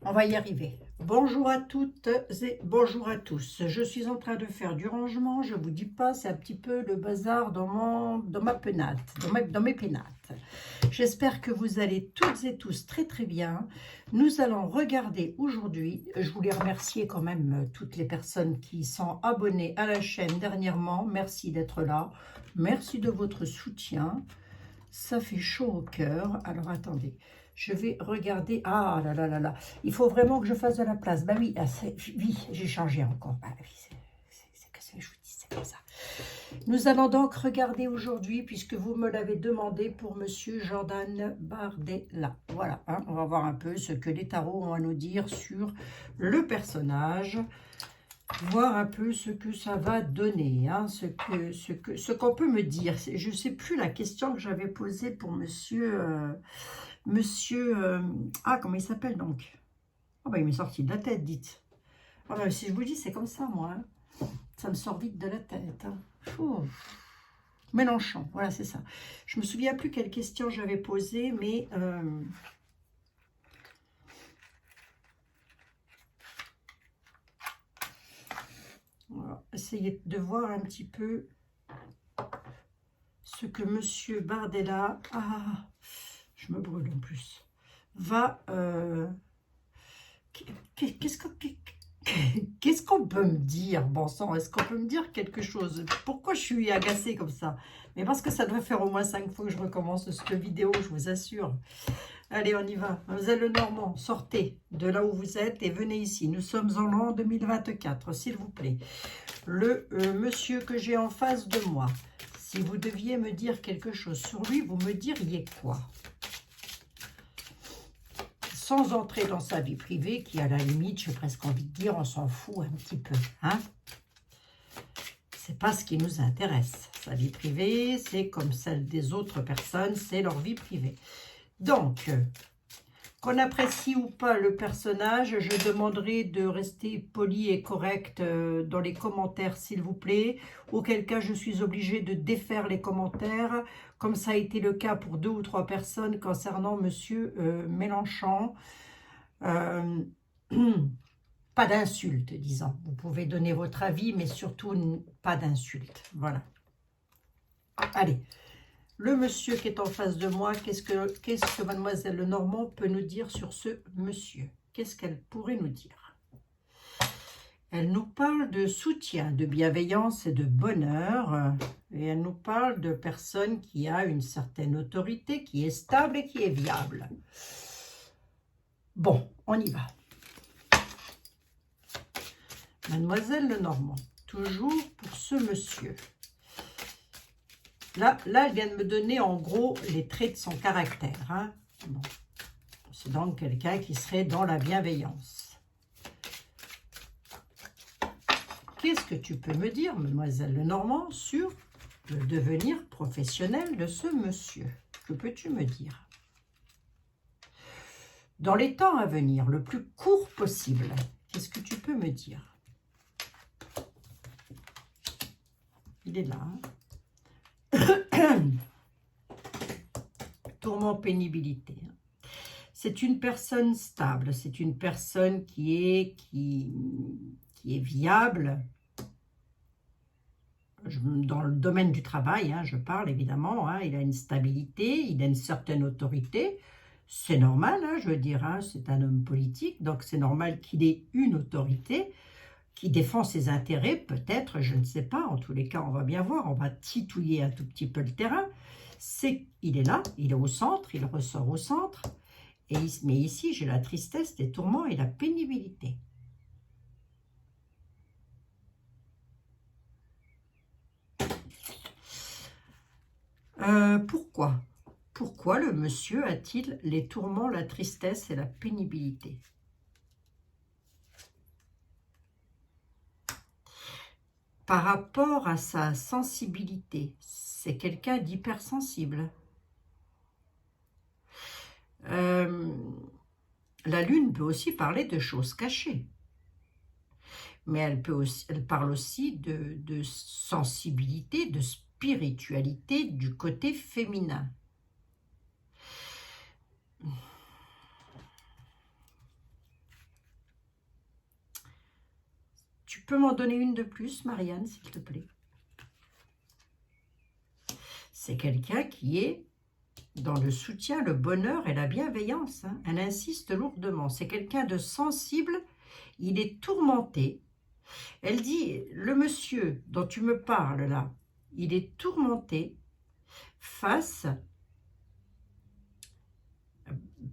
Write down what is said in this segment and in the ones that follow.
On va y arriver. Bonjour à toutes et bonjour à tous. Je suis en train de faire du rangement. Je vous dis pas, c'est un petit peu le bazar dans ma penate, dans mes pénates. J'espère que vous allez toutes et tous très très bien. Nous allons regarder aujourd'hui. Je voulais remercier quand même toutes les personnes qui sont abonnées à la chaîne dernièrement. Merci d'être là. Merci de votre soutien. Ça fait chaud au cœur. Alors attendez, je vais regarder. Ah là là là là, il faut vraiment que je fasse de la place. Bah oui, oui, j'ai changé encore. Bah oui, c'est que je vous dis, c'est comme ça. Nous allons donc regarder aujourd'hui, puisque vous me l'avez demandé, pour Monsieur Jordan Bardella. Voilà, hein, on va voir un peu ce que les tarots ont à nous dire sur le personnage. Voir un peu ce que ça va donner, hein, ce qu'on peut me dire. Je ne sais plus la question que j'avais posée pour ah, comment il s'appelle donc? Ah bah, il m'est sorti de la tête, dites. Ah bah, si je vous dis, c'est comme ça, moi. Hein. Ça me sort vite de la tête. Hein. Mélenchon, voilà, c'est ça. Je me souviens plus quelle question j'avais posée, mais... Voilà. Essayez de voir un petit peu ce que Monsieur Bardella, ah, je me brûle en plus, va, qu'est-ce qu'on peut me dire, bon sang, est-ce qu'on peut me dire quelque chose? Pourquoi je suis agacée comme ça? Mais parce que ça doit faire au moins 5 fois que je recommence cette vidéo, je vous assure. Allez, on y va. Mademoiselle Lenormand, sortez de là où vous êtes et venez ici. Nous sommes en l'an 2024, s'il vous plaît. Le monsieur que j'ai en face de moi, si vous deviez me dire quelque chose sur lui, vous me diriez quoi? Sans entrer dans sa vie privée, qui à la limite, j'ai presque envie de dire, on s'en fout un petit peu. Hein? C'est pas ce qui nous intéresse. Sa vie privée, c'est comme celle des autres personnes, c'est leur vie privée. Donc, qu'on apprécie ou pas le personnage, je demanderai de rester poli et correct dans les commentaires, s'il vous plaît. Auquel cas, je suis obligée de défaire les commentaires, comme ça a été le cas pour 2 ou 3 personnes concernant Monsieur Mélenchon. Pas d'insulte, disons. Vous pouvez donner votre avis, mais surtout pas d'insulte. Voilà. Allez. Le monsieur qui est en face de moi, qu'est-ce que mademoiselle Lenormand peut nous dire sur ce monsieur? Qu'est-ce qu'elle pourrait nous dire? Elle nous parle de soutien, de bienveillance et de bonheur. Et elle nous parle de personne qui a une certaine autorité, qui est stable et qui est viable. Bon, on y va. Mademoiselle Lenormand, toujours pour ce monsieur. Là, elle vient de me donner en gros les traits de son caractère. Hein. Bon. C'est donc quelqu'un qui serait dans la bienveillance. Qu'est-ce que tu peux me dire, mademoiselle Lenormand, sur le devenir professionnel de ce monsieur? Que peux-tu me dire? Dans les temps à venir, le plus court possible, qu'est-ce que tu peux me dire? Il est là. Hein. Tourment, pénibilité. C'est une personne stable, c'est une personne qui est viable dans le domaine du travail, hein, je parle évidemment, hein, il a une stabilité, il a une certaine autorité, c'est normal, hein, je veux dire, hein, c'est un homme politique, donc c'est normal qu'il ait une autorité, qui défend ses intérêts, peut-être, je ne sais pas, en tous les cas, on va bien voir, on va titouiller un tout petit peu le terrain, il est là, il est au centre, il ressort au centre, mais ici, j'ai la tristesse, les tourments et la pénibilité. Pourquoi? Pourquoi le monsieur a-t-il les tourments, la tristesse et la pénibilité? Par rapport à sa sensibilité, c'est quelqu'un d'hypersensible. La lune peut aussi parler de choses cachées. Mais elle parle aussi de sensibilité, de spiritualité du côté féminin. peux m'en donner une de plus, Marianne, s'il te plaît? C'est quelqu'un qui est dans le soutien, le bonheur et la bienveillance. Hein. Elle insiste lourdement. C'est quelqu'un de sensible. Il est tourmenté. Elle dit, le monsieur dont tu me parles là, il est tourmenté face,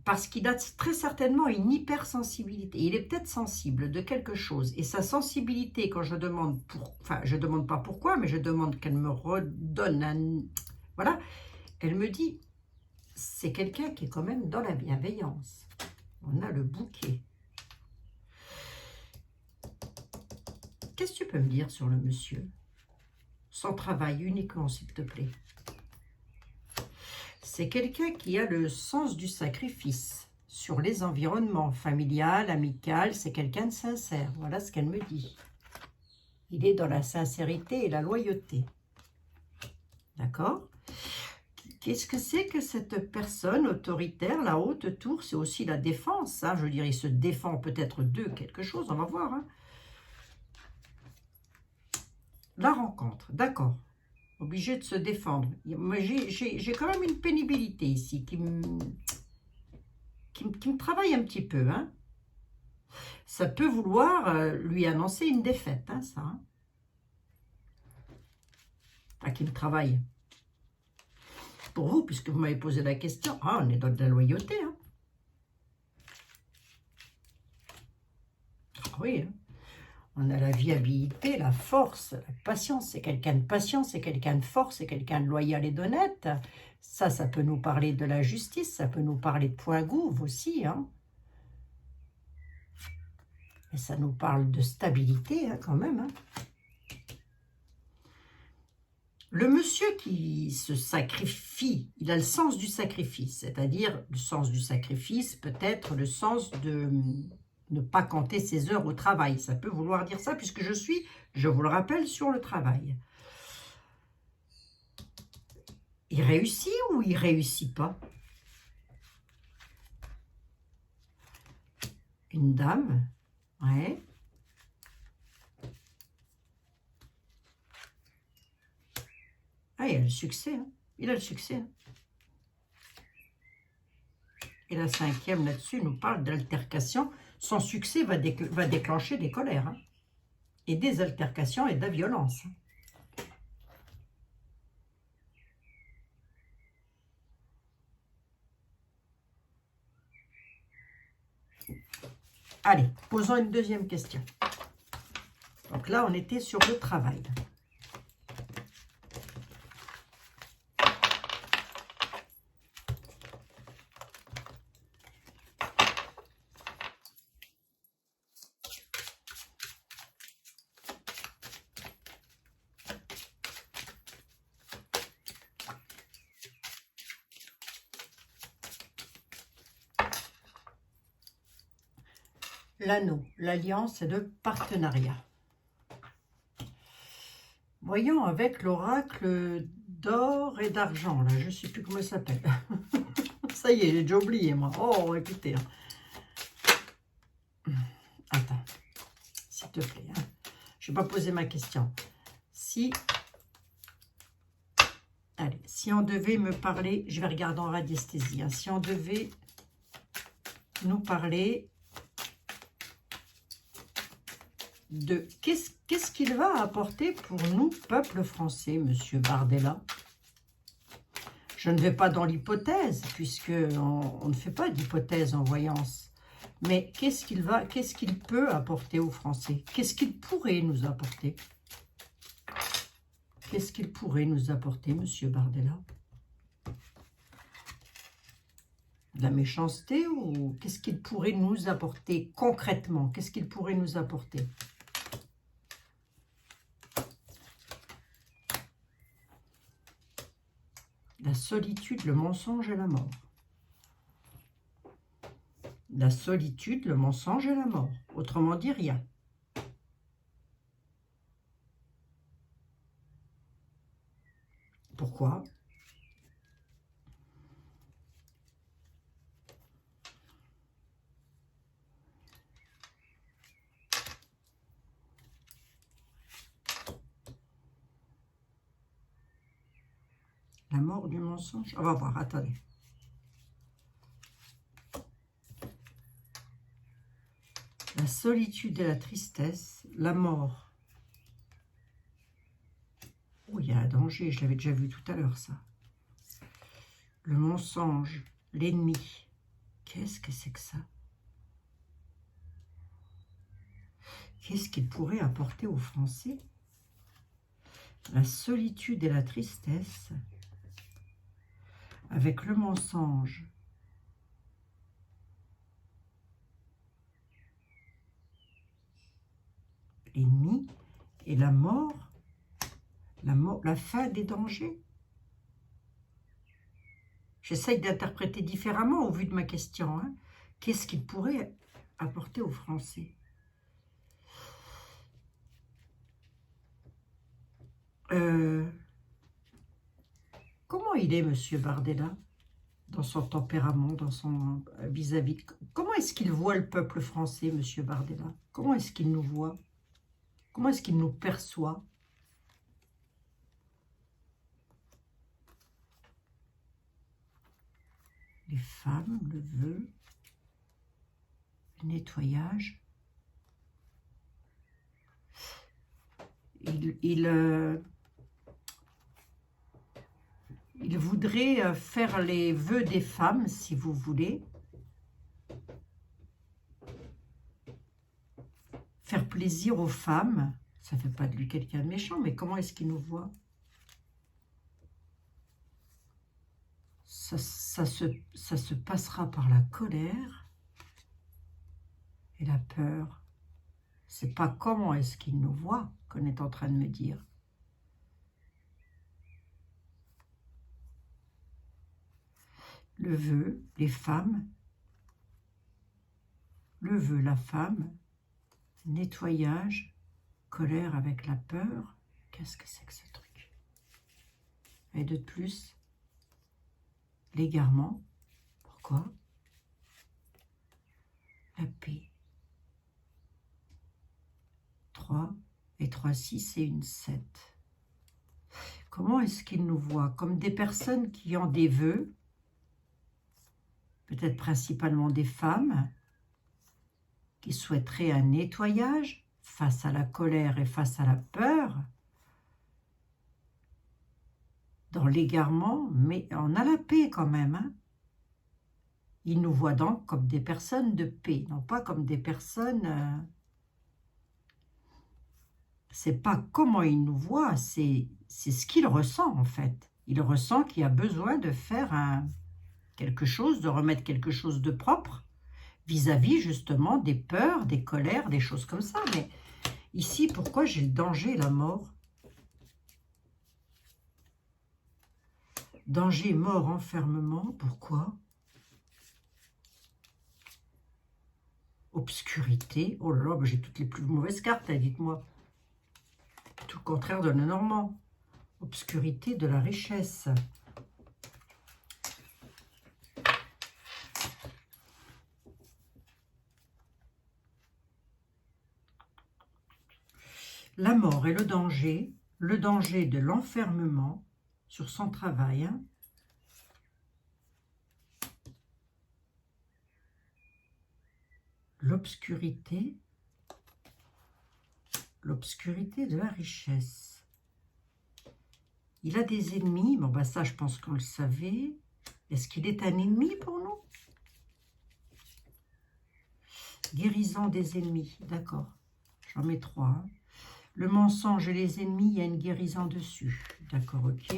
parce qu'il a très certainement une hypersensibilité. Il est peut-être sensible de quelque chose. Et sa sensibilité, quand je demande, enfin, je ne demande pas pourquoi, mais je demande qu'elle me redonne un... Voilà, elle me dit, c'est quelqu'un qui est quand même dans la bienveillance. On a le bouquet. Qu'est-ce que tu peux me dire sur le monsieur? Son travail uniquement, s'il te plaît. C'est quelqu'un qui a le sens du sacrifice sur les environnements familial, amical. C'est quelqu'un de sincère. Voilà ce qu'elle me dit. Il est dans la sincérité et la loyauté. D'accord? Qu'est-ce que c'est que cette personne autoritaire, la haute tour? C'est aussi la défense. Hein. Je veux dire, il se défend peut-être de quelque chose. On va voir. Hein. La rencontre. D'accord. Obligé de se défendre. J'ai quand même une pénibilité ici qui me travaille un petit peu. Hein. Ça peut vouloir lui annoncer une défaite, hein, ça. Hein. Enfin, qui me travaille. Pour vous, puisque vous m'avez posé la question, ah, on est dans de la loyauté. Hein. Ah oui, hein. On a la viabilité, la force, la patience. C'est quelqu'un de patient, c'est quelqu'un de fort, c'est quelqu'un de loyal et d'honnête. Ça peut nous parler de la justice, ça peut nous parler de point gouve aussi. Hein. Et ça nous parle de stabilité hein, quand même. Hein. Le monsieur qui se sacrifie, il a le sens du sacrifice, c'est-à-dire le sens du sacrifice, peut-être le sens de ne pas compter ses heures au travail. Ça peut vouloir dire ça, puisque je suis, je vous le rappelle, sur le travail. Il réussit ou il réussit pas? Une dame, ouais. Ah, il a le succès, hein. Il a le succès. Hein. Et la cinquième là-dessus nous parle d'altercation. Son succès va déclencher des colères. Hein. Et des altercations et de la violence. Allez, posons une deuxième question. Donc là, on était sur le travail. L'anneau, l'alliance et le partenariat. Voyons avec l'oracle d'or et d'argent. Là, je ne sais plus comment il s'appelle. Ça y est, j'ai déjà oublié, moi. Oh, écoutez. Attends, s'il te plaît. Hein. Je ne vais pas poser ma question. Allez, si on devait me parler, je vais regarder en radiesthésie. Hein, si on devait nous parler de qu'est-ce qu'il va apporter pour nous, peuple français, monsieur Bardella. Je ne vais pas dans l'hypothèse, puisque on ne fait pas d'hypothèse en voyance. Mais qu'est-ce qu'il peut apporter aux Français? Qu'est-ce qu'il pourrait nous apporter? Qu'est-ce qu'il pourrait nous apporter, monsieur Bardella? De la méchanceté ou qu'est-ce qu'il pourrait nous apporter concrètement? Qu'est-ce qu'il pourrait nous apporter? La solitude, le mensonge et la mort. La solitude, le mensonge et la mort. Autrement dit, rien. Pourquoi? mort du mensonge. On va voir, attendez. La solitude et la tristesse, la mort. Oh, il y a un danger, je l'avais déjà vu tout à l'heure, ça. Le mensonge, l'ennemi. Qu'est-ce que c'est que ça? Qu'est-ce qu'il pourrait apporter aux Français? La solitude et la tristesse, avec le mensonge. L'ennemi et la mort, la fin des dangers. J'essaye d'interpréter différemment au vu de ma question. Hein. Qu'est-ce qu'il pourrait apporter aux Français? Comment il est, Monsieur Bardella, dans son tempérament, dans son vis-à-vis? Comment est-ce qu'il voit le peuple français, Monsieur Bardella? Comment est-ce qu'il nous voit? Comment est-ce qu'il nous perçoit? Les femmes, le vœu, le nettoyage. Il voudrait faire les vœux des femmes, si vous voulez. Faire plaisir aux femmes. Ça ne fait pas de lui quelqu'un de méchant, mais comment est-ce qu'il nous voit? Ça se passera par la colère et la peur. C'est pas comment est-ce qu'il nous voit qu'on est en train de me dire. Le vœu, les femmes. Le vœu, la femme. Nettoyage, colère avec la peur. Qu'est-ce que c'est que ce truc? Et de plus, l'égarement. Pourquoi? La paix. 3 et 3, 6 et une 7. Comment est-ce qu'il nous voit? Comme des personnes qui ont des vœux, peut-être principalement des femmes, qui souhaiteraient un nettoyage face à la colère et face à la peur, dans l'égarement, mais on a la paix quand même. Hein? Il nous voit donc comme des personnes de paix, non pas comme des personnes... C'est pas comment il nous voit, c'est ce qu'il ressent en fait. Il ressent qu'il y a besoin de faire quelque chose, de remettre quelque chose de propre vis-à-vis justement des peurs, des colères, des choses comme ça. Mais ici, pourquoi j'ai le danger et la mort? Danger, mort, enfermement, pourquoi? Obscurité, oh là là, j'ai toutes les plus mauvaises cartes, hein, dites-moi. Tout le contraire de la normand. Obscurité, de la richesse. La mort et le danger de l'enfermement sur son travail. Hein. L'obscurité de la richesse. Il a des ennemis, bon bah ça je pense qu'on le savait. Est-ce qu'il est un ennemi pour nous? Guérison des ennemis, d'accord. J'en mets 3. Hein. Le mensonge et les ennemis, il y a une guérison dessus. D'accord, ok.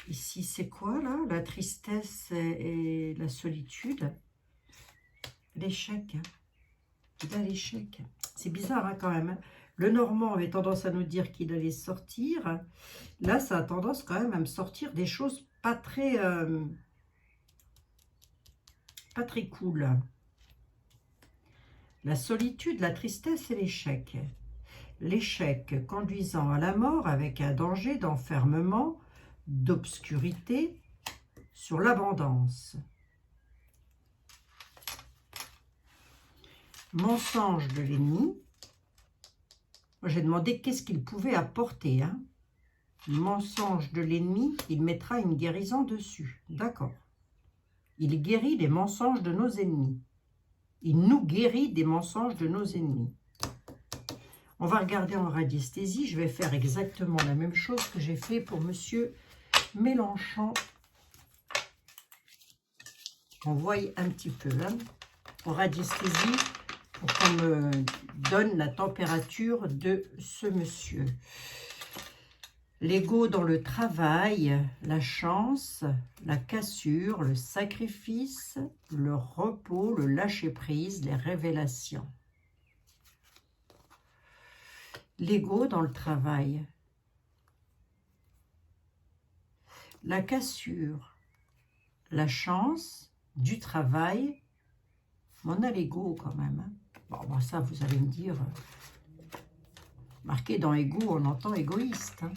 Ici, c'est quoi, là? La tristesse et la solitude. L'échec. Il a l'échec. C'est bizarre, hein, quand même. Hein. Le normand avait tendance à nous dire qu'il allait sortir. Là, ça a tendance quand même à me sortir des choses pas très cool. La solitude, la tristesse et l'échec. L'échec conduisant à la mort avec un danger d'enfermement, d'obscurité sur l'abondance. Mensonge de l'ennemi. J'ai demandé qu'est-ce qu'il pouvait apporter. Hein. mensonge de l'ennemi, il mettra une guérison dessus. D'accord. Il guérit les mensonges de nos ennemis. Il nous guérit des mensonges de nos ennemis. On va regarder en radiesthésie. Je vais faire exactement la même chose que j'ai fait pour Monsieur Mélenchon. On voit un petit peu hein, en radiesthésie pour qu'on me donne la température de ce monsieur. L'ego dans le travail, la chance, la cassure, le sacrifice, le repos, le lâcher-prise, les révélations. L'ego dans le travail, la cassure, la chance, du travail. On a l'ego quand même. Hein. Bon, ça, vous allez me dire, marqué dans ego, on entend égoïste. Hein.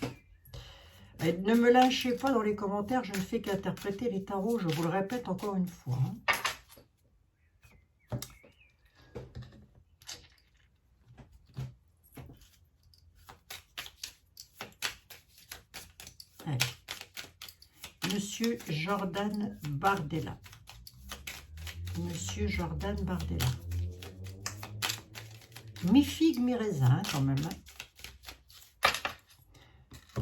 Ne me lâchez pas dans les commentaires, je ne fais qu'interpréter les tarots, je vous le répète encore une fois. Hein. Allez. Monsieur Jordan Bardella. Monsieur Jordan Bardella. Mi-figue, mi-raisin quand même. Hein.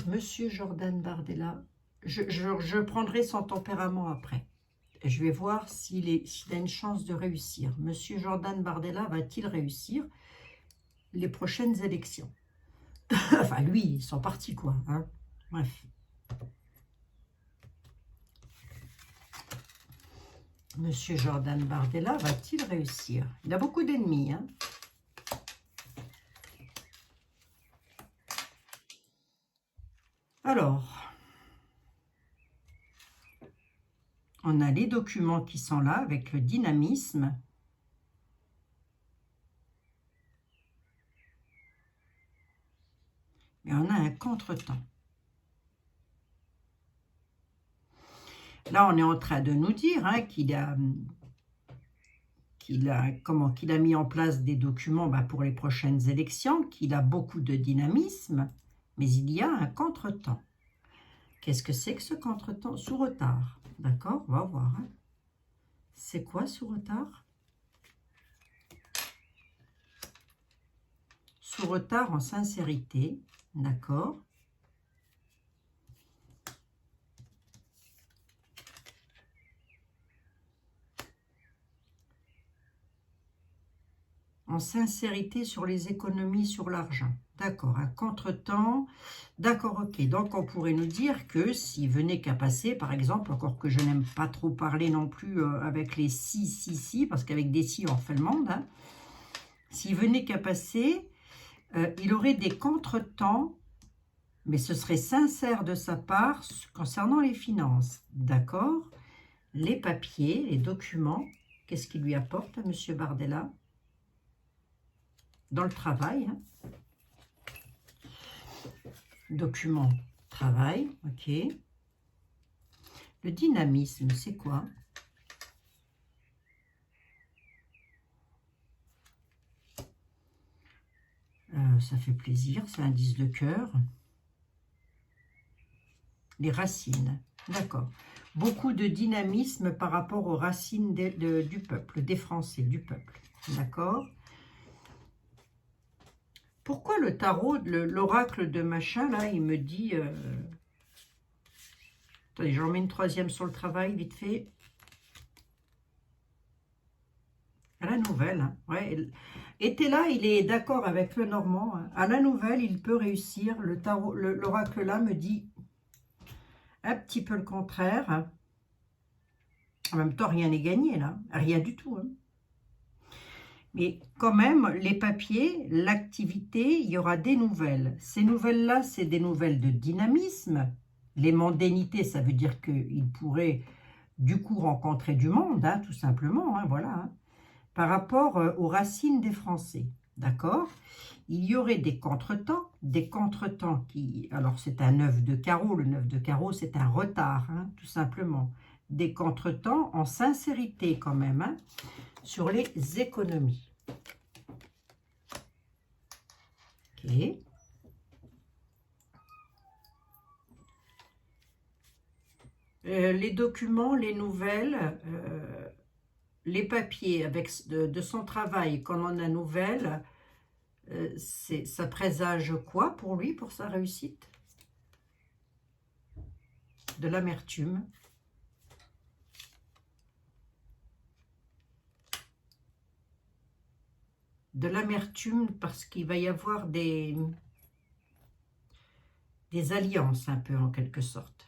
Monsieur Jordan Bardella, je prendrai son tempérament après. Je vais voir s'il a une chance de réussir. Monsieur Jordan Bardella va-t-il réussir les prochaines élections? Enfin, lui, ils sont partis, quoi. Hein. Bref. Monsieur Jordan Bardella va-t-il réussir? Il a beaucoup d'ennemis, hein. Alors, on a les documents qui sont là avec le dynamisme. Mais on a un contretemps. Là, on est en train de nous dire hein, qu'il a mis en place des documents pour les prochaines élections, qu'il a beaucoup de dynamisme, mais il y a un contretemps. Qu'est-ce que c'est que ce contretemps? Sous retard. D'accord, on va voir. Hein. C'est quoi sous retard? Sous retard en sincérité. D'accord. En sincérité sur les économies, sur l'argent. D'accord, un contretemps. D'accord, ok. Donc, on pourrait nous dire que s'il venait qu'à passer, par exemple, encore que je n'aime pas trop parler non plus avec les si, parce qu'avec des si, on refait le monde. Hein. S'il venait qu'à passer, il aurait des contretemps, mais ce serait sincère de sa part concernant les finances. D'accord. Les papiers, les documents, qu'est-ce qu'il lui apporte à M. Bardella? Dans le travail, hein. Document, travail, ok. Le dynamisme, c'est quoi? Ça fait plaisir, c'est un 10 de cœur. Les racines, d'accord. Beaucoup de dynamisme par rapport aux racines du peuple, des Français, du peuple, d'accord. Pourquoi le tarot, l'oracle de machin, là, il me dit... Attendez, j'en mets une troisième sur le travail, vite fait. À la nouvelle, hein. Ouais. Était là, il est d'accord avec le Normand. Hein. À la nouvelle, il peut réussir. Le tarot, l'oracle là me dit un petit peu le contraire. Hein. En même temps, rien n'est gagné, là. Rien du tout, hein. Mais quand même, les papiers, l'activité, il y aura des nouvelles. Ces nouvelles-là, c'est des nouvelles de dynamisme. Les mondanités, ça veut dire qu'il pourrait du coup rencontrer du monde, hein, tout simplement, hein, voilà. Hein, par rapport aux racines des Français, d'accord? Il y aurait des contretemps qui... Alors, c'est un 9 de carreau. Le 9 de carreau, c'est un retard, hein, tout simplement. Des contretemps en sincérité quand même, hein, sur les économies. Ok. Les documents, les nouvelles, les papiers de son travail, qu'on en a nouvelles, ça présage quoi pour lui, pour sa réussite? De l'amertume. De l'amertume parce qu'il va y avoir des alliances un peu en quelque sorte.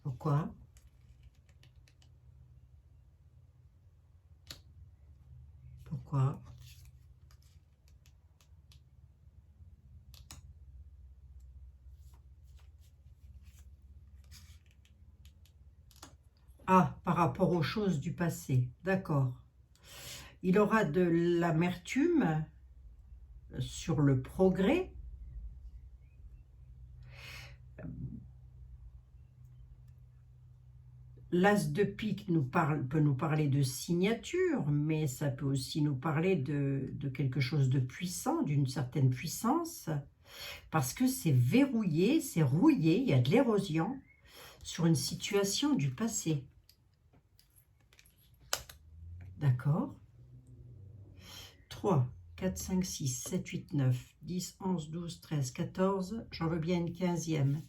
Pourquoi? Pourquoi? Ah, par rapport aux choses du passé, d'accord. Il aura de l'amertume sur le progrès. L'as de pique peut nous parler de signature, mais ça peut aussi nous parler de quelque chose de puissant, d'une certaine puissance, parce que c'est verrouillé, c'est rouillé, il y a de l'érosion sur une situation du passé. D'accord? 3, 4, 5, 6, 7, 8, 9, 10, 11, 12, 13, 14, j'en veux bien une 15e.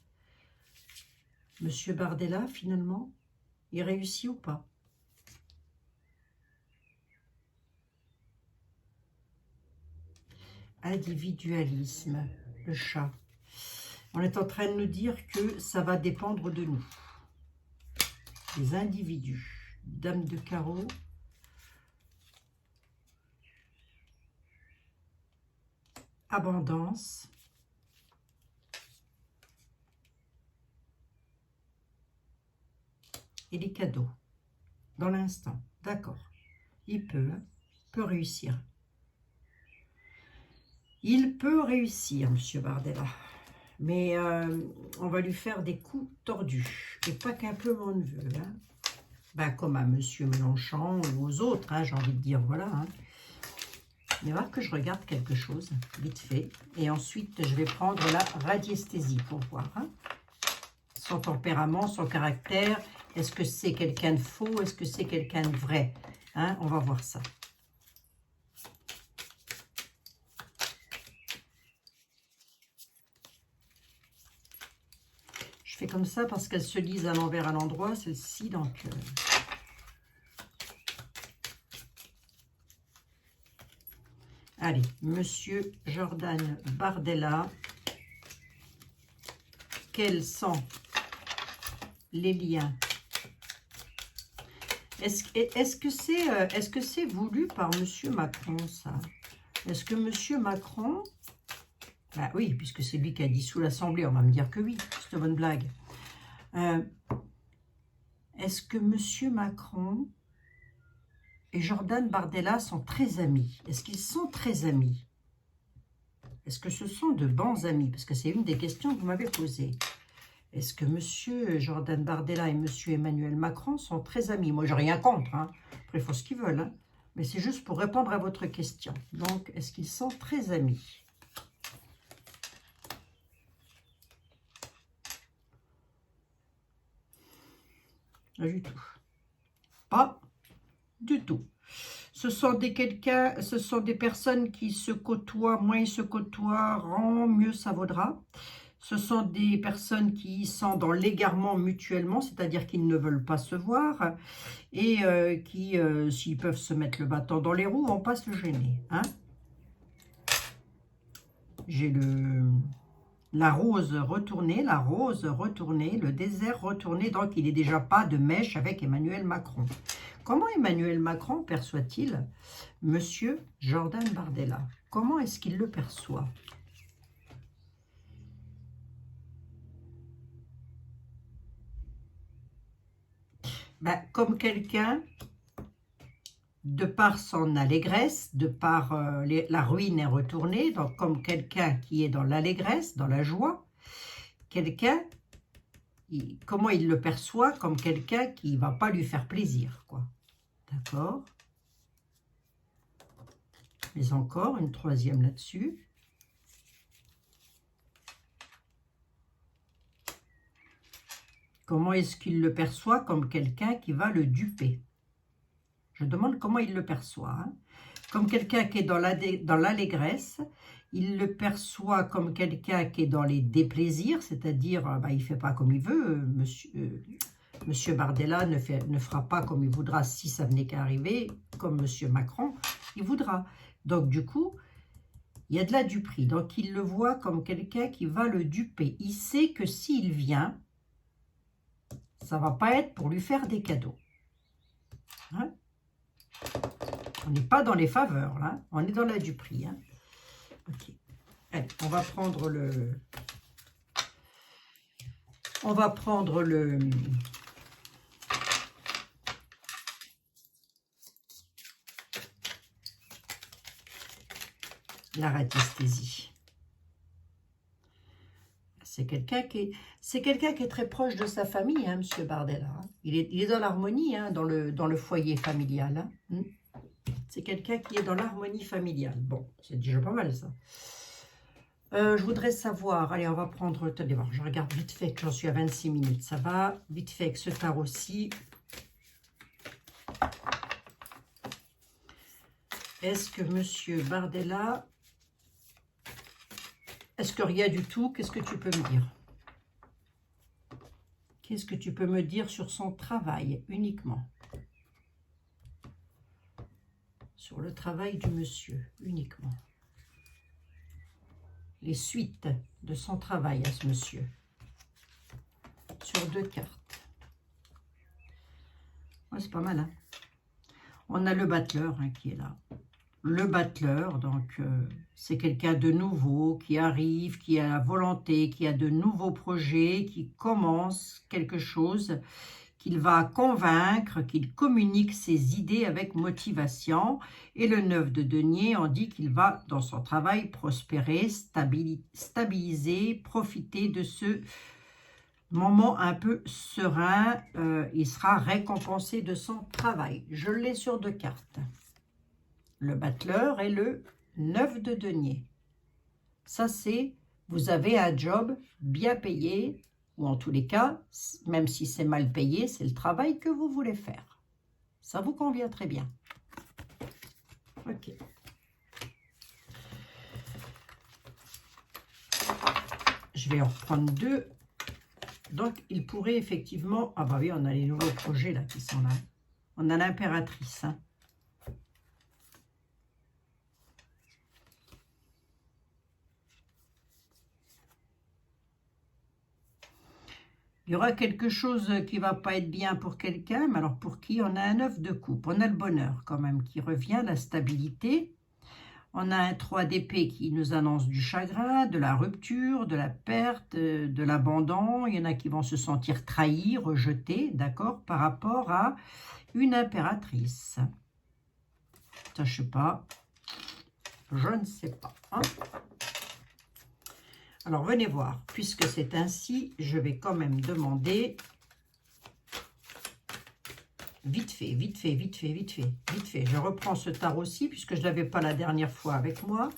Monsieur Bardella, finalement, il réussit ou pas? Individualisme, le chat. On est en train de nous dire que ça va dépendre de nous. Les individus. Dame de carreau. Abondance. Et les cadeaux. Dans l'instant. D'accord. Il peut réussir. Il peut réussir, Monsieur Bardella. Mais on va lui faire des coups tordus. Et pas qu'un peu mon neveu. Hein. Ben, comme à Monsieur Mélenchon ou aux autres, hein, j'ai envie de dire, voilà. Hein. Il va que je regarde quelque chose, vite fait. Et ensuite, je vais prendre la radiesthésie pour voir. Hein. Son tempérament, son caractère. Est-ce que c'est quelqu'un de faux? Est-ce que c'est quelqu'un de vrai? Hein, on va voir ça. Je fais comme ça parce qu'elles se lisent à l'envers à l'endroit, celle-ci, donc... Allez, Monsieur Jordan Bardella, quels sont les liens? Est-ce que c'est voulu par Monsieur Macron, ça? Est-ce que Monsieur Macron... Bah oui, puisque c'est lui qui a dissous l'Assemblée, on va me dire que oui, c'est une bonne blague. Est-ce que Monsieur Macron et Jordan Bardella sont très amis? Est-ce qu'ils sont très amis? Est-ce que ce sont de bons amis? Parce que c'est une des questions que vous m'avez posées. Est-ce que Monsieur Jordan Bardella et Monsieur Emmanuel Macron sont très amis? Moi, j'ai rien contre. Hein. Après, ils font ce qu'ils veulent. Hein. Mais c'est juste pour répondre à votre question. Donc, est-ce qu'ils sont très amis? Pas du tout. Pas du tout. Ce sont des personnes qui se côtoient, moins ils se côtoieront, mieux ça vaudra. Ce sont des personnes qui sont dans l'égarement mutuellement, c'est-à-dire qu'ils ne veulent pas se voir et qui, s'ils peuvent se mettre le bâton dans les roues, vont pas se gêner. Hein. J'ai la rose retournée, le désert retourné, donc il n'est déjà pas de mèche avec Emmanuel Macron. Comment Emmanuel Macron perçoit-il Monsieur Jordan Bardella? Comment est-ce qu'il le perçoit? Ben, comme quelqu'un, de par son allégresse, de par la ruine est retournée, donc comme quelqu'un qui est dans l'allégresse, dans la joie, quelqu'un, comment il le perçoit? Comme quelqu'un qui ne va pas lui faire plaisir, quoi. D'accord? Mais encore une troisième là-dessus. Comment est-ce qu'il le perçoit comme quelqu'un qui va le duper? Je demande comment il le perçoit. Hein. Comme quelqu'un qui est dans l'allégresse, il le perçoit comme quelqu'un qui est dans les déplaisirs, c'est-à-dire il ne fait pas comme il veut. Monsieur Bardella ne fera pas comme il voudra si ça venait qu'à arriver, comme Monsieur Macron, il voudra. Donc du coup, il y a de la duperie. Donc il le voit comme quelqu'un qui va le duper. Il sait que s'il vient, ça ne va pas être pour lui faire des cadeaux. Hein? On n'est pas dans les faveurs, là. On est dans la duperie. Hein. Ok. Allez, on va prendre le... On va prendre le... La radiesthésie. C'est quelqu'un qui est très proche de sa famille, hein, Monsieur Bardella. Hein. Il est dans l'harmonie, hein, dans le foyer familial. Hein. C'est quelqu'un qui est dans l'harmonie familiale. Bon, c'est déjà pas mal, ça. Je voudrais savoir, allez, on va prendre, attendez voir, je regarde vite fait que j'en suis à 26 minutes. Ça va, vite fait avec ce tarot-ci. Est-ce que Monsieur Bardella... Est-ce que rien du tout? Qu'est-ce que tu peux me dire? Qu'est-ce que tu peux me dire sur son travail uniquement? Sur le travail du monsieur uniquement. Les suites de son travail à ce monsieur. Sur 2 cartes. Ouais, c'est pas mal, hein? On a le battleur hein, qui est là. Le battleur, donc c'est quelqu'un de nouveau qui arrive, qui a la volonté, qui a de nouveaux projets, qui commence quelque chose, qu'il va convaincre, qu'il communique ses idées avec motivation. Et le 9 de denier, on dit qu'il va dans son travail prospérer, stabiliser, profiter de ce moment un peu serein. Il sera récompensé de son travail. Je l'ai sur 2 cartes. Le battleur et le 9 de denier. Ça, c'est, vous avez un job bien payé, ou en tous les cas, même si c'est mal payé, c'est le travail que vous voulez faire. Ça vous convient très bien. Ok. Je vais en reprendre 2. Donc, il pourrait effectivement... Ah bah oui, on a les nouveaux projets là qui sont là. On a l'impératrice, hein. Il y aura quelque chose qui ne va pas être bien pour quelqu'un, mais alors pour qui? On a un 9 de coupe, on a le bonheur quand même qui revient, la stabilité. On a un 3 d'épée qui nous annonce du chagrin, de la rupture, de la perte, de l'abandon. Il y en a qui vont se sentir trahis, rejetés, d'accord, par rapport à une impératrice. Ça, je ne sais pas. Je ne sais pas. Hein. Alors, venez voir, puisque c'est ainsi, je vais quand même demander, vite fait, vite fait, vite fait, vite fait, vite fait. Je reprends ce tarot-ci, puisque je ne l'avais pas la dernière fois avec moi,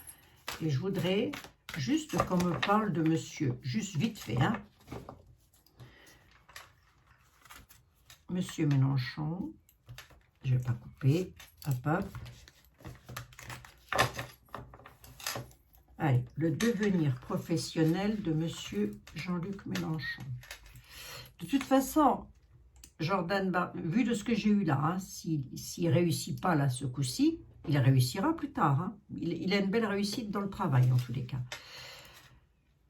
et je voudrais juste qu'on me parle de monsieur, juste vite fait, hein. Monsieur Mélenchon, je ne vais pas couper, hop, hop. Allez, le devenir professionnel de monsieur Jean-Luc Mélenchon. De toute façon, Jordan, vu de ce que j'ai eu là, hein, s'il ne réussit pas là ce coup-ci, il réussira plus tard. Hein. Il a une belle réussite dans le travail, en tous les cas.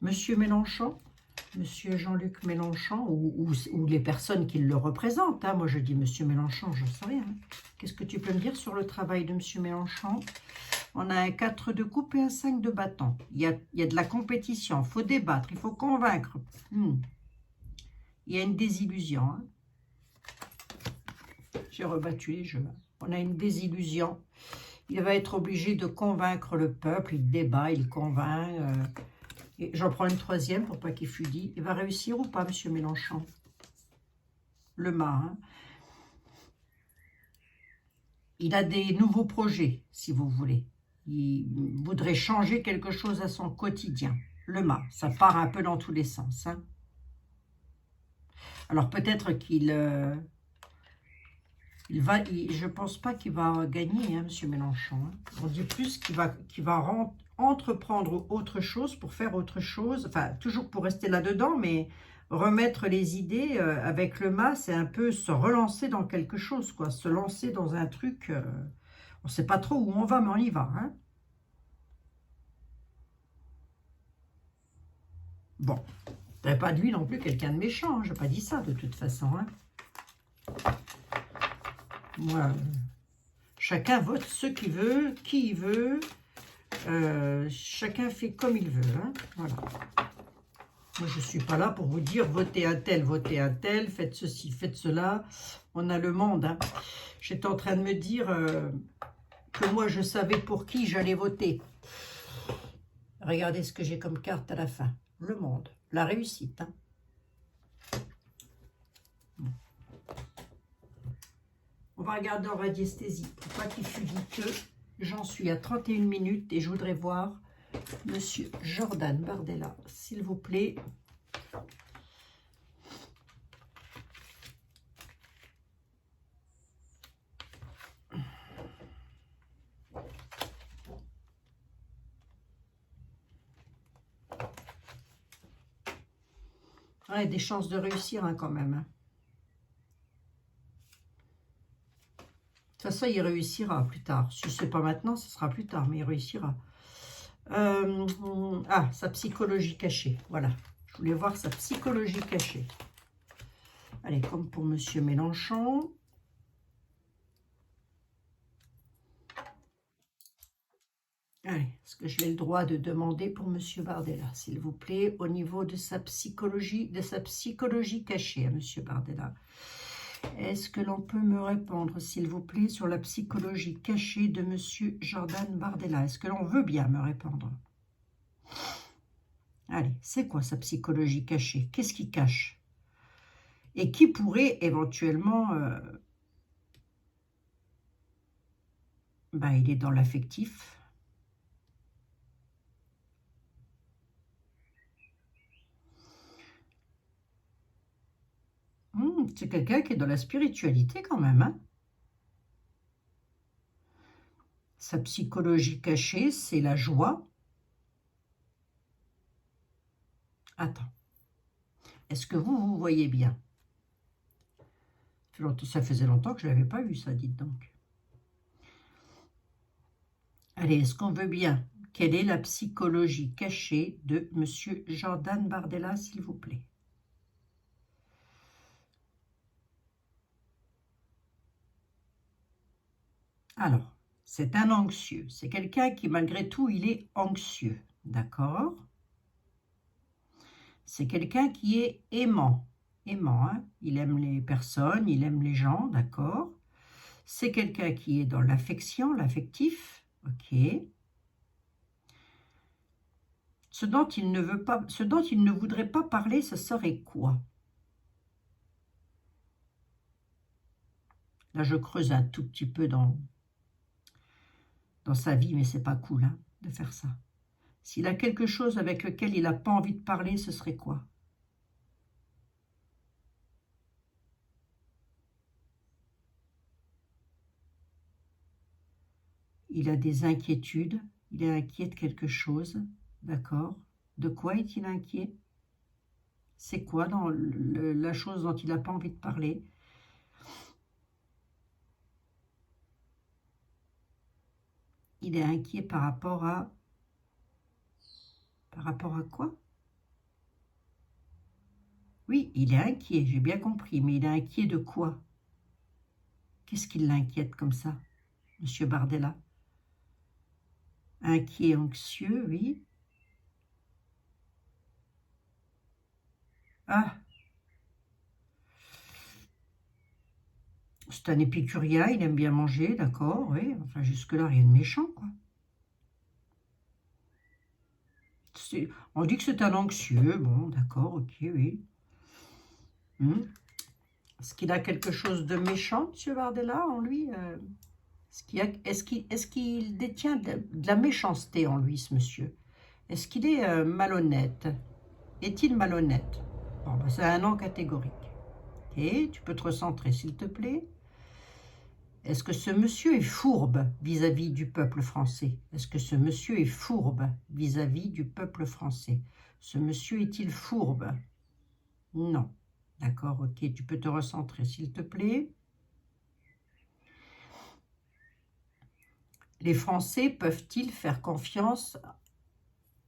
Monsieur Mélenchon, monsieur Jean-Luc Mélenchon, ou les personnes qui le représentent. Hein. Moi, je dis monsieur Mélenchon, je ne sais rien. Qu'est-ce que tu peux me dire sur le travail de monsieur Mélenchon? On a un 4 de coupe et un 5 de bâton. Il y a de la compétition, il faut débattre, il faut convaincre. Il y a une désillusion. Hein. J'ai rebattu les jeux. On a une désillusion. Il va être obligé de convaincre le peuple. Il débat, il convainc. Et j'en prends une troisième pour pas qu'il fût dit. Il va réussir ou pas, monsieur Mélenchon? Le mât. Hein. Il a des nouveaux projets, si vous voulez. il voudrait changer quelque chose à son quotidien. Le mât, ça part un peu dans tous les sens. Hein. Alors peut-être qu'il je pense pas qu'il va gagner, hein, M. Mélenchon. Hein. On dit plus qu'il va entreprendre autre chose pour faire autre chose. Enfin, toujours pour rester là-dedans, mais remettre les idées avec le mât, c'est un peu se relancer dans quelque chose, quoi. Se lancer dans un truc, on ne sait pas trop où on va, mais on y va. Hein. Bon, t'avais pas de lui non plus quelqu'un de méchant, hein. Je n'ai pas dit ça de toute façon. Hein. Moi, chacun vote ce qu'il veut, qui il veut. Chacun fait comme il veut. Hein. Voilà. Moi, je ne suis pas là pour vous dire votez un tel, faites ceci, faites cela. On a le monde. Hein. J'étais en train de me dire que moi, je savais pour qui j'allais voter. Regardez ce que j'ai comme carte à la fin. Le monde, la réussite. Hein. On va regarder en radiesthésie. Pour pas qu'il fût dit que j'en suis à 31 minutes et je voudrais voir Monsieur Jordan Bardella, s'il vous plaît. Ouais, des chances de réussir hein, quand même. Hein. De toute façon, il réussira plus tard. Si ce n'est pas maintenant, ce sera plus tard, mais il réussira. Sa psychologie cachée. Voilà. Je voulais voir sa psychologie cachée. Allez, comme pour Monsieur Mélenchon. Allez, est-ce que j'ai le droit de demander pour Monsieur Bardella, s'il vous plaît, au niveau de sa psychologie cachée à Monsieur Bardella. Est-ce que l'on peut me répondre, s'il vous plaît, sur la psychologie cachée de Monsieur Jordan Bardella? Est-ce que l'on veut bien me répondre? Allez, c'est quoi sa psychologie cachée? Qu'est-ce qu'il cache? Et qui pourrait éventuellement... il est dans l'affectif. C'est quelqu'un qui est dans la spiritualité quand même. Hein. Sa psychologie cachée, c'est la joie. Attends. Est-ce que vous voyez bien? Ça faisait longtemps que je ne l'avais pas vu, ça, dites donc. Allez, est-ce qu'on veut bien? Quelle est la psychologie cachée de Monsieur Jordan Bardella, s'il vous plaît? Alors, c'est un anxieux. C'est quelqu'un qui, malgré tout, il est anxieux. D'accord? C'est quelqu'un qui est aimant. Aimant, hein? Il aime les personnes, il aime les gens, d'accord? C'est quelqu'un qui est dans l'affection, l'affectif. Ok. Ce dont il ne voudrait pas parler, ce serait quoi? Là, je creuse un tout petit peu dans sa vie, mais c'est pas cool hein, de faire ça. S'il a quelque chose avec lequel il n'a pas envie de parler, ce serait quoi? Il a des inquiétudes, il est inquiet de quelque chose, d'accord? De quoi est-il inquiet? C'est quoi dans la chose dont il n'a pas envie de parler? Il est inquiet par rapport à... Par rapport à quoi? Oui, il est inquiet, j'ai bien compris, mais il est inquiet de quoi? Qu'est-ce qui l'inquiète comme ça, Monsieur Bardella? Inquiet, anxieux, oui. Ah, c'est un épicurien, il aime bien manger, d'accord, oui. Enfin, jusque-là, rien de méchant, quoi. On dit que c'est un anxieux, bon, d'accord, ok, oui. Est-ce qu'il a quelque chose de méchant, M. Bardella, en lui Est-ce qu'il détient de la méchanceté en lui, ce monsieur? Est-ce qu'il est malhonnête? Est-il malhonnête? Bon, ben, c'est un non catégorique. Ok, tu peux te recentrer, s'il te plaît. Est-ce que ce monsieur est fourbe vis-à-vis du peuple français? Est-ce que ce monsieur est fourbe vis-à-vis du peuple français? Ce monsieur est-il fourbe? Non. D'accord, ok, tu peux te recentrer, s'il te plaît. Les Français peuvent-ils faire confiance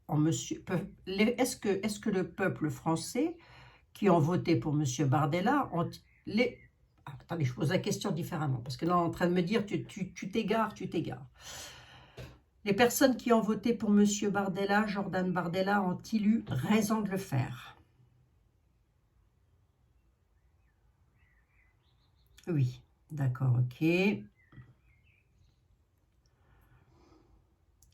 en monsieur? Est-ce que le peuple français qui ont voté pour monsieur Bardella ont les... Ah, attendez, je pose la question différemment, parce que là, on est en train de me dire, tu t'égares, tu t'égares. Les personnes qui ont voté pour monsieur Bardella, Jordan Bardella, ont-ils eu raison de le faire? Oui, d'accord, ok.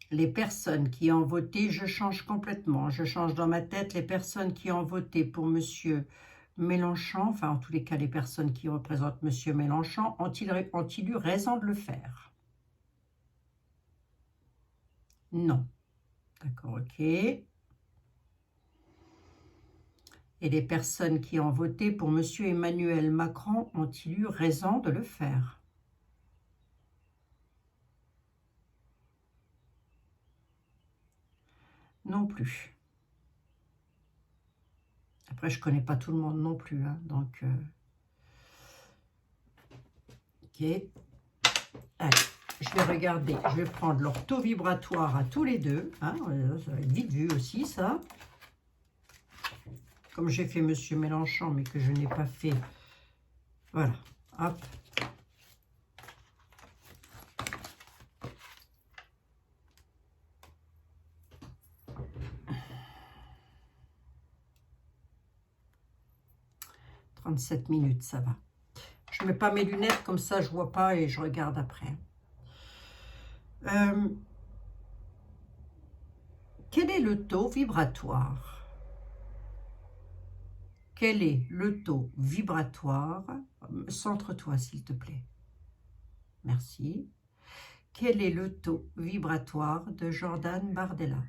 Les personnes qui ont voté, je change complètement, je change dans ma tête, les personnes qui ont voté pour monsieur Mélenchon, enfin en tous les cas les personnes qui représentent monsieur Mélenchon, ont-ils eu raison de le faire? Non. D'accord, ok. Et les personnes qui ont voté pour monsieur Emmanuel Macron, ont-ils eu raison de le faire? Non plus. Après, je ne connais pas tout le monde non plus, hein, donc... ok. Allez, je vais regarder, je vais prendre leur taux vibratoire à tous les deux, hein, ça va être vite vu aussi, ça. Comme j'ai fait monsieur Mélenchon, mais que je n'ai pas fait... Voilà, hop. « 37 minutes, ça va. Je ne mets pas mes lunettes, comme ça je ne vois pas et je regarde après. Quel est le taux vibratoire? Quel est le taux vibratoire? Centre-toi, s'il te plaît. Merci. Quel est le taux vibratoire de Jordan Bardella?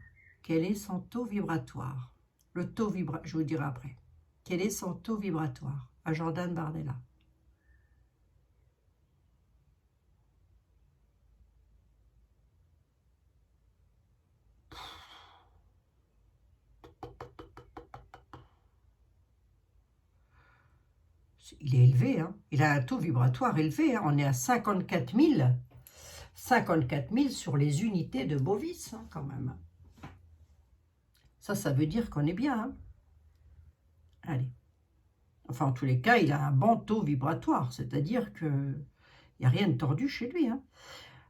Quel est son taux vibratoire? Le taux vibratoire, je vous dirai après. Quel est son taux vibratoire à Jordan Bardella? Il est élevé, hein. Il a un taux vibratoire élevé, hein. On est à 54 000. 54 000 sur les unités de Bovis, hein, quand même. Ça veut dire qu'on est bien. Hein. Allez. Enfin, en tous les cas, il a un bon taux vibratoire, c'est-à-dire qu'il n'y a rien de tordu chez lui. Hein.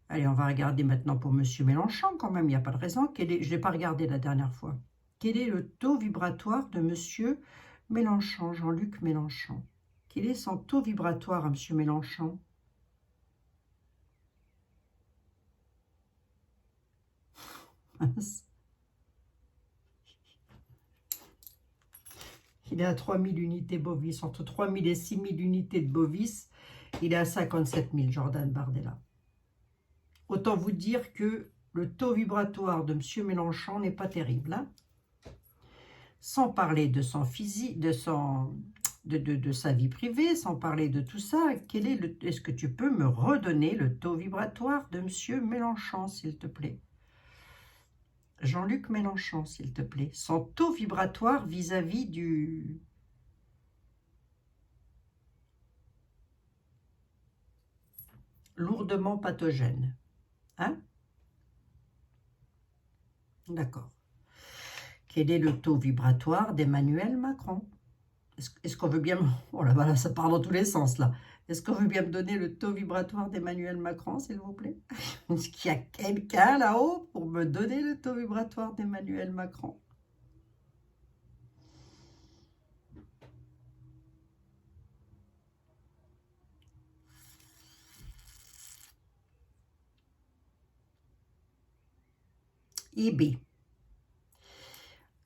Allez, on va regarder maintenant pour M. Mélenchon, quand même, il n'y a pas de raison. Je ne l'ai pas regardé la dernière fois. Quel est le taux vibratoire de M. Mélenchon, Jean-Luc Mélenchon? Quel est son taux vibratoire à M. Mélenchon? Il est à 3000 unités Bovis. Entre 3000 et 6000 unités de Bovis, il est à 57 000, Jordan Bardella. Autant vous dire que le taux vibratoire de M. Mélenchon n'est pas terrible. Hein, sans parler de son physique, de sa vie privée, sans parler de tout ça, est-ce que tu peux me redonner le taux vibratoire de M. Mélenchon, s'il te plaît? Jean-Luc Mélenchon, s'il te plaît. Son taux vibratoire vis-à-vis du... lourdement pathogène. Hein? D'accord. Quel est le taux vibratoire d'Emmanuel Macron? Est-ce qu'on veut bien... Oh là là, ça part dans tous les sens, là. Est-ce qu'on veut bien me donner le taux vibratoire d'Emmanuel Macron, s'il vous plaît? Est-ce qu'il y a quelqu'un là-haut pour me donner le taux vibratoire d'Emmanuel Macron? IB.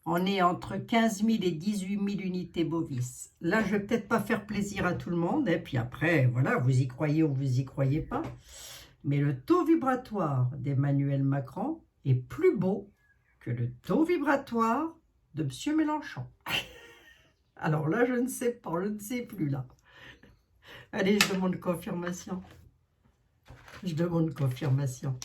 On est entre 15 000 et 18 000 unités Bovis. Là, je vais peut-être pas faire plaisir à tout le monde. Et puis après, voilà, vous y croyez ou vous y croyez pas. Mais le taux vibratoire d'Emmanuel Macron est plus beau que le taux vibratoire de M. Mélenchon. Alors là, je ne sais pas, je ne sais plus là. Allez, je demande confirmation. Je demande confirmation.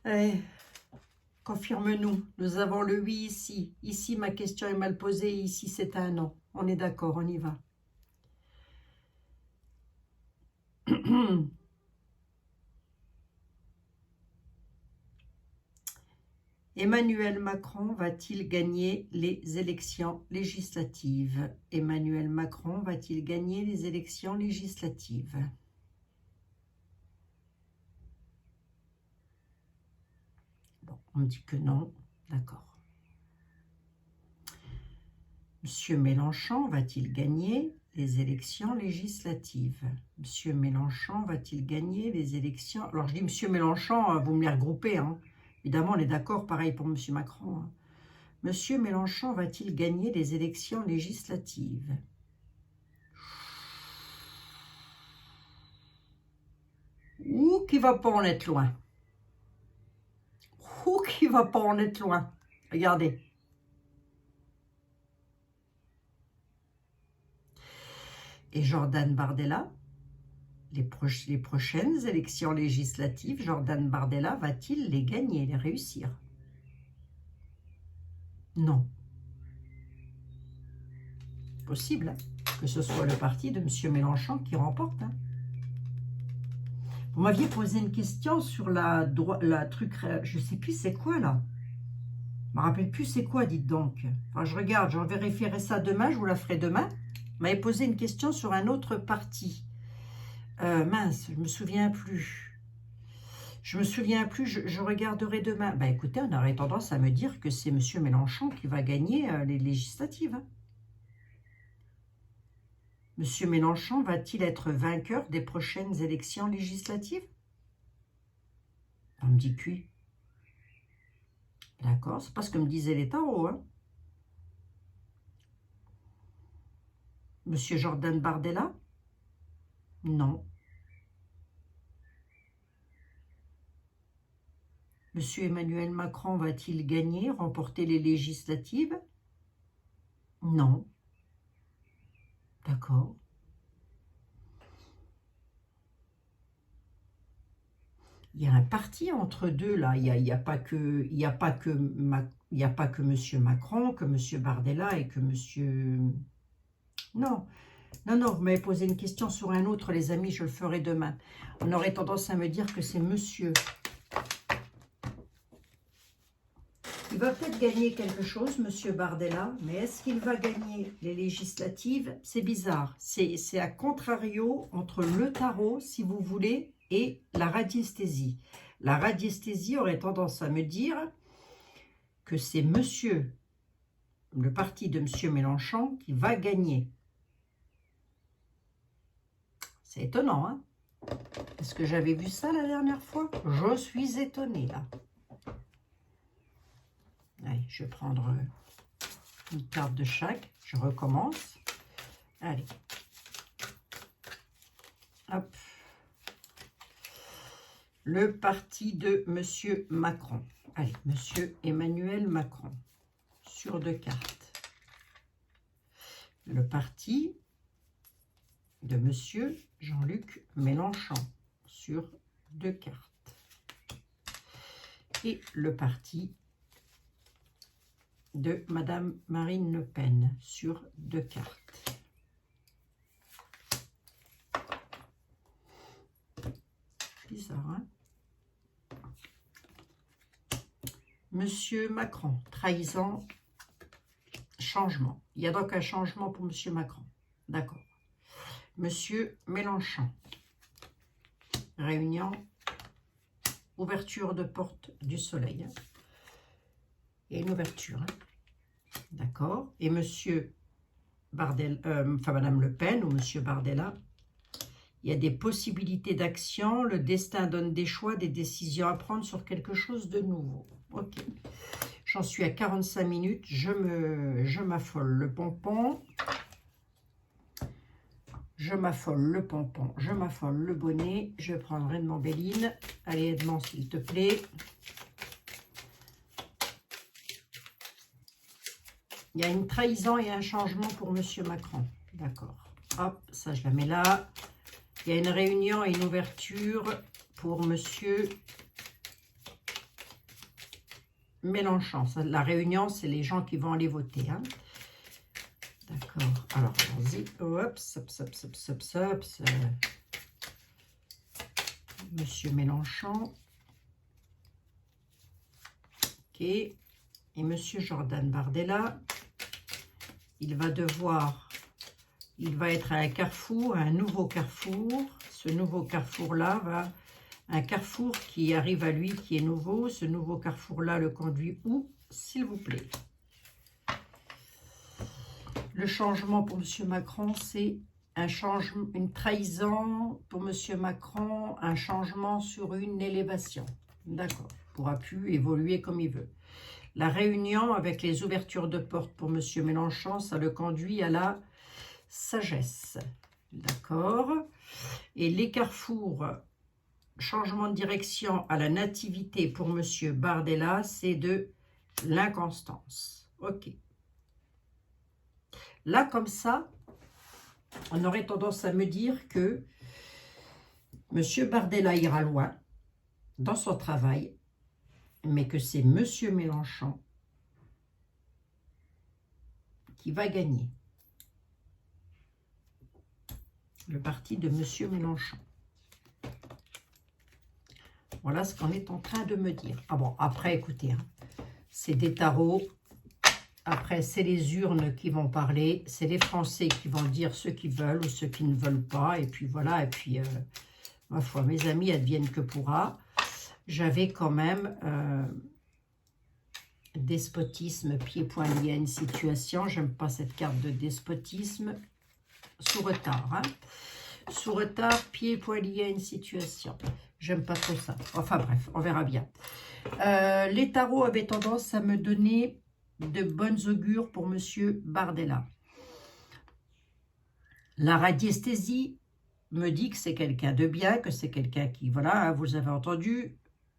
Allez, confirme-nous. Nous avons le oui ici. Ici, ma question est mal posée. Ici, c'est un non. On est d'accord, on y va. Emmanuel Macron va-t-il gagner les élections législatives? Emmanuel Macron va-t-il gagner les élections législatives? Bon, on me dit que non. D'accord. Monsieur Mélenchon va-t-il gagner les élections législatives? Monsieur Mélenchon va-t-il gagner les élections? Alors, je dis Monsieur Mélenchon, vous me les regroupez, hein. Évidemment, on est d'accord, pareil pour Monsieur Macron. Hein. Monsieur Mélenchon va-t-il gagner les élections législatives? Ou qui va pas en être loin? Ou qui va pas en être loin? Regardez. Et Jordan Bardella, les prochaines élections législatives, Jordan Bardella va-t-il les gagner, les réussir? Non. Possible hein, que ce soit le parti de M. Mélenchon qui remporte. Hein. Vous m'aviez posé une question sur la truc, je ne sais plus c'est quoi là. Je ne me rappelle plus c'est quoi, dites donc. Enfin, je regarde, je vérifierai ça demain, je vous la ferai demain. Vous m'avez posé une question sur un autre parti. Mince, je ne me souviens plus. Je me souviens plus, je regarderai demain. Ben écoutez, on aurait tendance à me dire que c'est M. Mélenchon qui va gagner les législatives. Hein. M. Mélenchon va-t-il être vainqueur des prochaines élections législatives? On me dit que oui. D'accord, c'est pas ce que me disaient les tarots. Hein. Monsieur Jordan Bardella? Non. Monsieur Emmanuel Macron va-t-il gagner, remporter les législatives? Non. D'accord. Il y a un parti entre deux, là. Il n'y a pas que M. Macron, que M. Bardella et que M. Non. Non, non, vous m'avez posé une question sur un autre, les amis, je le ferai demain. On aurait tendance à me dire que c'est monsieur. Il va peut-être gagner quelque chose, monsieur Bardella, mais est-ce qu'il va gagner les législatives? C'est bizarre. C'est à contrario entre le tarot, si vous voulez, et la radiesthésie. La radiesthésie aurait tendance à me dire que c'est monsieur, le parti de monsieur Mélenchon, qui va gagner. C'est étonnant, hein? Est-ce que j'avais vu ça la dernière fois? Je suis étonnée, là. Allez, je vais prendre une carte de chaque. Je recommence. Allez. Hop. Le parti de monsieur Macron. Allez, monsieur Emmanuel Macron. Sur 2 cartes. Le parti de monsieur Jean-Luc Mélenchon. Sur 2 cartes. Et le parti de Madame Marine Le Pen sur 2 cartes. Bizarre, hein? Monsieur Macron, trahison, changement. Il y a donc un changement pour Monsieur Macron. D'accord. Monsieur Mélenchon, réunion, ouverture de porte du soleil. Il y a une ouverture, hein. D'accord. Et monsieur Madame Le Pen ou monsieur Bardella, il y a des possibilités d'action, le destin donne des choix, des décisions à prendre sur quelque chose de nouveau. Ok. J'en suis à 45 minutes. Je m'affole le pompon. Je m'affole le pompon. Je m'affole le bonnet. Je prends Edmond Béline. Allez, Edmond, s'il te plaît. Il y a une trahison et un changement pour Monsieur Macron. D'accord. Hop, ça je la mets là. Il y a une réunion et une ouverture pour Monsieur Mélenchon. Ça, la réunion, c'est les gens qui vont aller voter. Hein. D'accord. Alors, allons-y. Hop, hop. Monsieur Mélenchon. Ok. Et Monsieur Jordan Bardella. Il va être à un carrefour, un nouveau carrefour. Ce nouveau carrefour-là va... Un carrefour qui arrive à lui, qui est nouveau. Ce nouveau carrefour-là le conduit où, s'il vous plaît? Le changement pour M. Macron, c'est un changement, une trahison pour M. Macron, un changement sur une élévation. D'accord. Il ne pourra plus évoluer comme il veut. La réunion avec les ouvertures de porte pour M. Mélenchon, ça le conduit à la sagesse. D'accord. Et les carrefours, changement de direction à la nativité pour M. Bardella, c'est de l'inconstance. Ok. Là, comme ça, on aurait tendance à me dire que M. Bardella ira loin dans son travail, mais que c'est M. Mélenchon qui va gagner. Le parti de M. Mélenchon. Voilà ce qu'on est en train de me dire. Ah bon, après, écoutez, hein, c'est des tarots. Après, c'est les urnes qui vont parler. C'est les Français qui vont dire ce qu'ils veulent ou ce qu'ils ne veulent pas. Et puis voilà, et puis, ma foi, mes amis, adviennent que pourra. J'avais quand même despotisme, pied-point lié à une situation. J'aime pas cette carte de despotisme. Sous retard, hein. Sous retard, pied-point lié à une situation. J'aime pas trop ça. Enfin bref, on verra bien. Les tarots avaient tendance à me donner de bonnes augures pour M. Bardella. La radiesthésie me dit que c'est quelqu'un de bien, que c'est quelqu'un qui, voilà, vous avez entendu,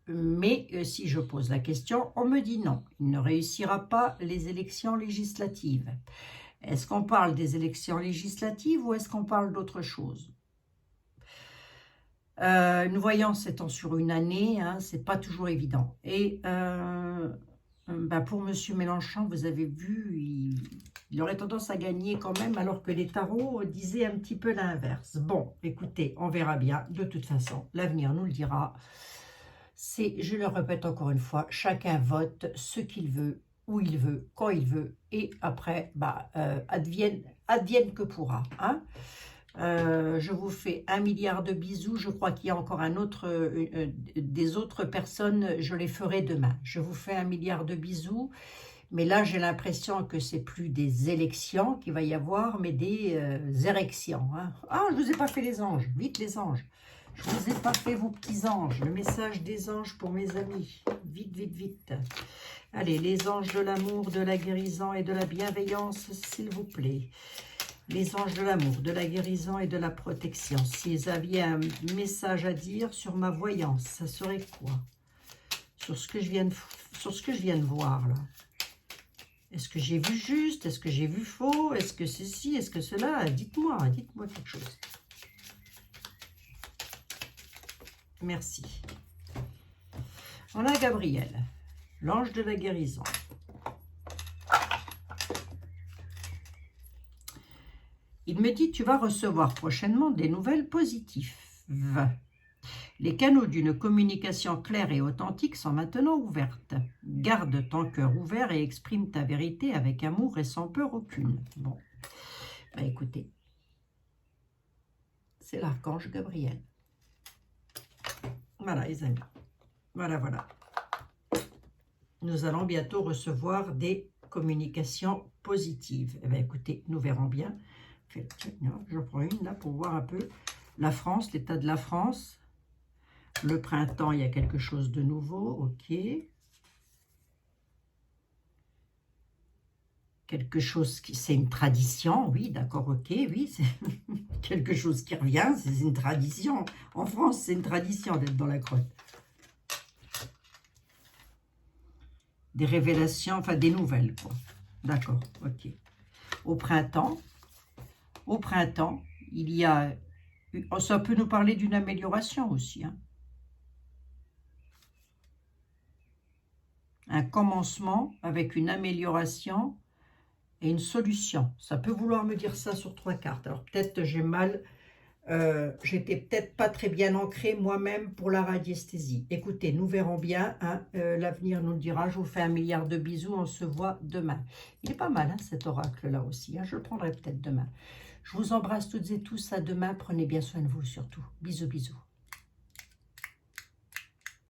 mais si je pose la question, on me dit non, il ne réussira pas les élections législatives. Est-ce qu'on parle des élections législatives ou est-ce qu'on parle d'autre chose? Une voyance étant sur une année, hein, c'est pas toujours évident. Et pour M. Mélenchon, vous avez vu, il aurait tendance à gagner quand même, alors que les tarots disaient un petit peu l'inverse. Bon, écoutez, on verra bien. De toute façon, l'avenir nous le dira. Je le répète encore une fois, chacun vote ce qu'il veut, où il veut, quand il veut. Et après, advienne que pourra. Hein. Je vous fais 1 milliard de bisous. Je crois qu'il y a encore des autres personnes. Je les ferai demain. Je vous fais 1 milliard de bisous. Mais là, j'ai l'impression que c'est plus des élections qu'il va y avoir, mais des érections. Hein. Ah, je ne vous ai pas fait les anges. Vite les anges. Je ne vous ai pas fait vos petits anges. Le message des anges pour mes amis. Vite, vite, vite. Allez, les anges de l'amour, de la guérison et de la bienveillance, s'il vous plaît. Les anges de l'amour, de la guérison et de la protection. Si vous aviez un message à dire sur ma voyance, ça serait quoi? Sur ce que je viens de voir, là. Est-ce que j'ai vu juste? Est-ce que j'ai vu faux? Est-ce que ceci? Est-ce que cela? Dites-moi quelque chose. Merci. On a Gabriel, l'ange de la guérison. Il me dit, tu vas recevoir prochainement des nouvelles positives. Les canaux d'une communication claire et authentique sont maintenant ouverts. Garde ton cœur ouvert et exprime ta vérité avec amour et sans peur aucune. Bon, écoutez, c'est l'archange Gabriel. Voilà, les amis. Voilà. Nous allons bientôt recevoir des communications positives. Eh bien, écoutez, nous verrons bien. Je prends une là pour voir un peu la France, l'état de la France. Le printemps, il y a quelque chose de nouveau. Ok. quelque chose qui... C'est une tradition, oui, d'accord, ok, oui, c'est quelque chose qui revient, c'est une tradition. En France, c'est une tradition d'être dans la grotte. Des révélations, enfin des nouvelles, quoi. D'accord, ok. Au printemps, il y a... Ça peut nous parler d'une amélioration aussi, hein. Un commencement avec une amélioration et une solution. Ça peut vouloir me dire ça sur 3 cartes. Alors peut-être j'ai mal... j'étais peut-être pas très bien ancrée moi-même pour la radiesthésie. Écoutez, nous verrons bien, hein, l'avenir nous le dira. Je vous fais 1 milliard de bisous, on se voit demain. Il est pas mal, hein, cet oracle-là aussi, hein, je le prendrai peut-être demain. Je vous embrasse toutes et tous, à demain, prenez bien soin de vous surtout. Bisous, bisous.